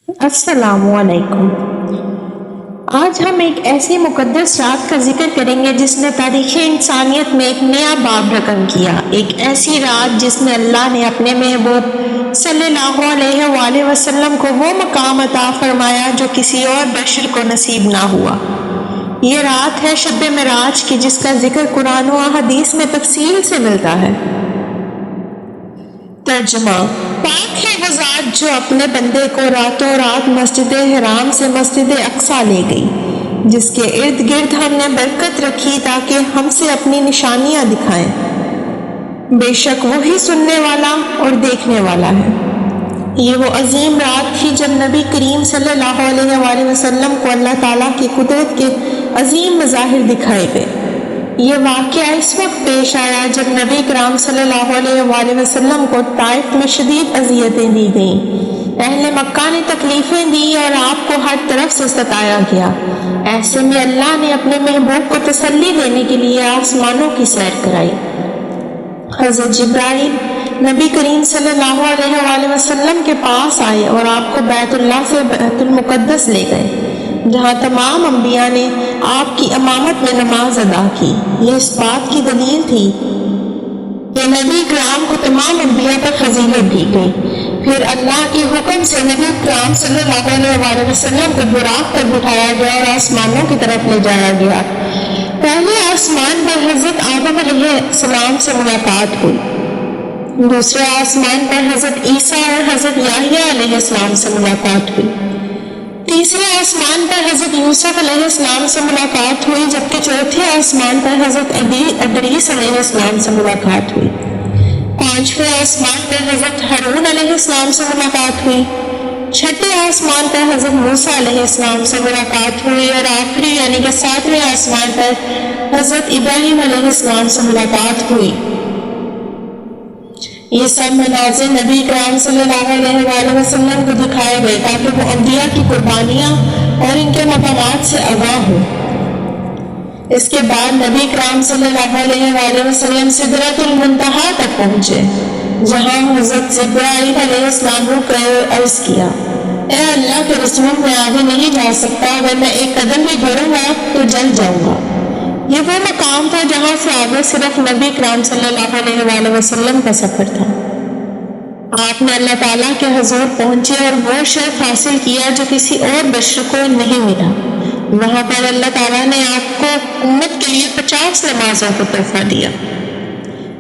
السلام علیکم۔ آج ہم ایک ایسی مقدس رات کا ذکر کریں گے جس نے تاریخ انسانیت میں ایک نیا باب رقم کیا، ایک ایسی رات جس میں اللہ نے اپنے محبوب صلی اللہ علیہ وآلہ وسلم کو وہ مقام عطا فرمایا جو کسی اور بشر کو نصیب نہ ہوا۔ یہ رات ہے شب معراج کی، جس کا ذکر قرآن و احادیث میں تفصیل سے ملتا ہے۔ ترجمہ: پاک ہے وہ ذات جو اپنے بندے کو راتوں رات مسجد حرام سے مسجد اقصیٰ لے گئی، جس کے ارد گرد ہم نے برکت رکھی تاکہ ہم سے اپنی نشانیاں دکھائیں۔ بے شک وہی سننے والا اور دیکھنے والا ہے۔ یہ وہ عظیم رات تھی جب نبی کریم صلی اللہ علیہ وآلہ وسلم کو اللہ تعالیٰ کی قدرت کے عظیم مظاہر دکھائے گئے۔ یہ واقعہ اس وقت پیش آیا جب نبی کرام صلی اللہ علیہ وآلہ وسلم کو طائف میں شدید اذیتیں دی گئیں۔ اہل مکہ نے تکلیفیں دی اور آپ کو ہر طرف سے ستایا گیا۔ ایسے میں اللہ نے اپنے محبوب کو تسلی دینے کے لیے آسمانوں کی سیر کرائی۔ حضرت جبرائیل نبی کریم صلی اللہ علیہ وآلہ وسلم کے پاس آئے اور آپ کو بیت اللہ سے بیت المقدس لے گئے، جہاں تمام انبیاء نے آپ کی امامت میں نماز ادا کی۔ یہ اس بات کی دلیل تھی کہ نبی کرام کو تمام انبیاء پر فضیلت دی گئی۔ پھر اللہ کے حکم سے نبی کرام صلی اللہ علیہ وآلہ وسلم کو براق پر بٹھایا گیا اور آسمانوں کی طرف لے جایا گیا۔ پہلے آسمان پر حضرت آدم علیہ السلام سے ملاقات ہوئی، دوسرے آسمان پر حضرت عیسیٰ اور حضرت یحییٰ علیہ السلام سے ملاقات ہوئی، تیسرے آسمان پر حضرت یوسف علیہ السلام سے ملاقات ہوئی، جبکہ چوتھے آسمان پر حضرت ادریس علیہ السلام سے ملاقات ہوئی، پانچویں آسمان پر حضرت ہارون علیہ السلام سے ملاقات ہوئی، چھٹے آسمان پر حضرت موسیٰ علیہ السلام سے ملاقات ہوئی، اور آخری یعنی کہ ساتویں آسمان پر حضرت ابراہیم علیہ السلام سے ملاقات ہوئی۔ یہ سب مناظر نبی کرام صلی اللہ علیہ وآلہ وسلم کو دکھائے گئے تاکہ وہ انبیاء کی قربانیاں اور ان کے مقامات سے آگاہ ہوں۔ اس کے بعد نبی کرام صلی اللہ علیہ وآلہ وسلم سدرۃ المنتہا تک پہنچے، جہاں حضرت جبرائیل علیہ السلام رک گئے اور عرض کیا: اے اللہ کے رسول، میں آگے نہیں جا سکتا، اگر میں ایک قدم بھی بڑھوں گا تو جل جاؤں گا۔ یہ وہ مقام تھا جہاں سے آگے صرف نبی کرام صلی اللہ علیہ وآلہ وسلم کا سفر تھا۔ آپ نے اللہ تعالیٰ کے حضور پہنچے اور وہ شرف حاصل کیا جو کسی اور بشر کو نہیں ملا۔ وہاں پر اللہ تعالیٰ نے آپ کو امت کے لیے 50 نمازوں کو تحفہ دیا،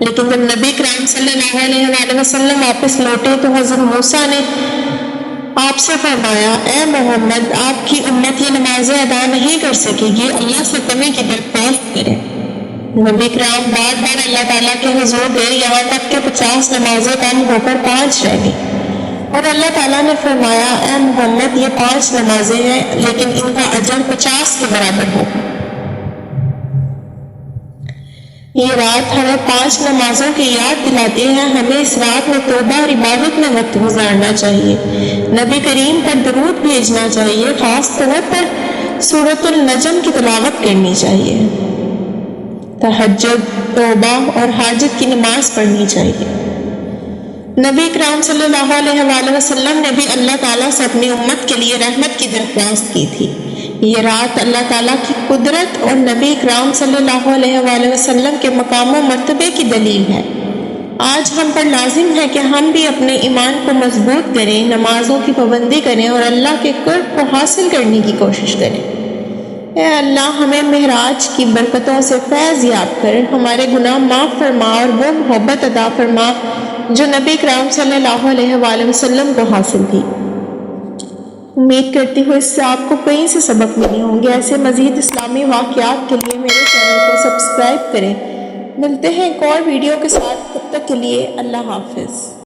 لیکن جب نبی کرام صلی اللہ علیہ وآلہ وسلم واپس لوٹے تو حضرت موسیٰ نے آپ سے فرمایا: اے محمد، آپ کی امت یہ نمازیں ادا نہیں کر سکے گی، اللہ سے کمی کی درخواست کریں۔ نبی کرام بار بار اللہ تعالیٰ کے حضور گئے، یہاں تک کہ 50 نمازیں کم ہو کر 5 رہ گئی، اور اللہ تعالیٰ نے فرمایا: اے محمد، یہ 5 نمازیں ہیں، لیکن ان کا اجر 50 کے برابر ہوگا۔ یہ رات ہمیں 5 نمازوں کی یاد دلاتی ہے۔ ہمیں اس رات میں توبہ اور عبادت میں وقت گزارنا چاہیے، نبی کریم پر درود بھیجنا چاہیے، خاص طور پر سورۃ النجم کی تلاوت کرنی چاہیے، تہجد، توبہ اور حاجت کی نماز پڑھنی چاہیے۔ نبی کرام صلی اللہ علیہ وآلہ وسلم نے بھی اللہ تعالیٰ سے اپنی امت کے لیے رحمت کی درخواست کی تھی۔ یہ رات اللہ تعالیٰ کی قدرت اور نبی کرام صلی اللہ علیہ وآلہ وسلم کے مقام و مرتبے کی دلیل ہے۔ آج ہم پر لازم ہے کہ ہم بھی اپنے ایمان کو مضبوط کریں، نمازوں کی پابندی کریں اور اللہ کے قرب کو حاصل کرنے کی کوشش کریں۔ اے اللہ، ہمیں معراج کی برکتوں سے فیض یاب کر، ہمارے گناہ معاف فرما اور وہ محبت عطا فرما جو نبی کرام صلی اللہ علیہ وآلہ وسلم کو حاصل تھی۔ امید کرتی ہوں اس سے آپ کو کہیں سے سبق ملے ہوں گے۔ ایسے مزید اسلامی واقعات کے لیے میرے چینل کو سبسکرائب کریں۔ ملتے ہیں ایک اور ویڈیو کے ساتھ، تب تک کے لیے اللہ حافظ۔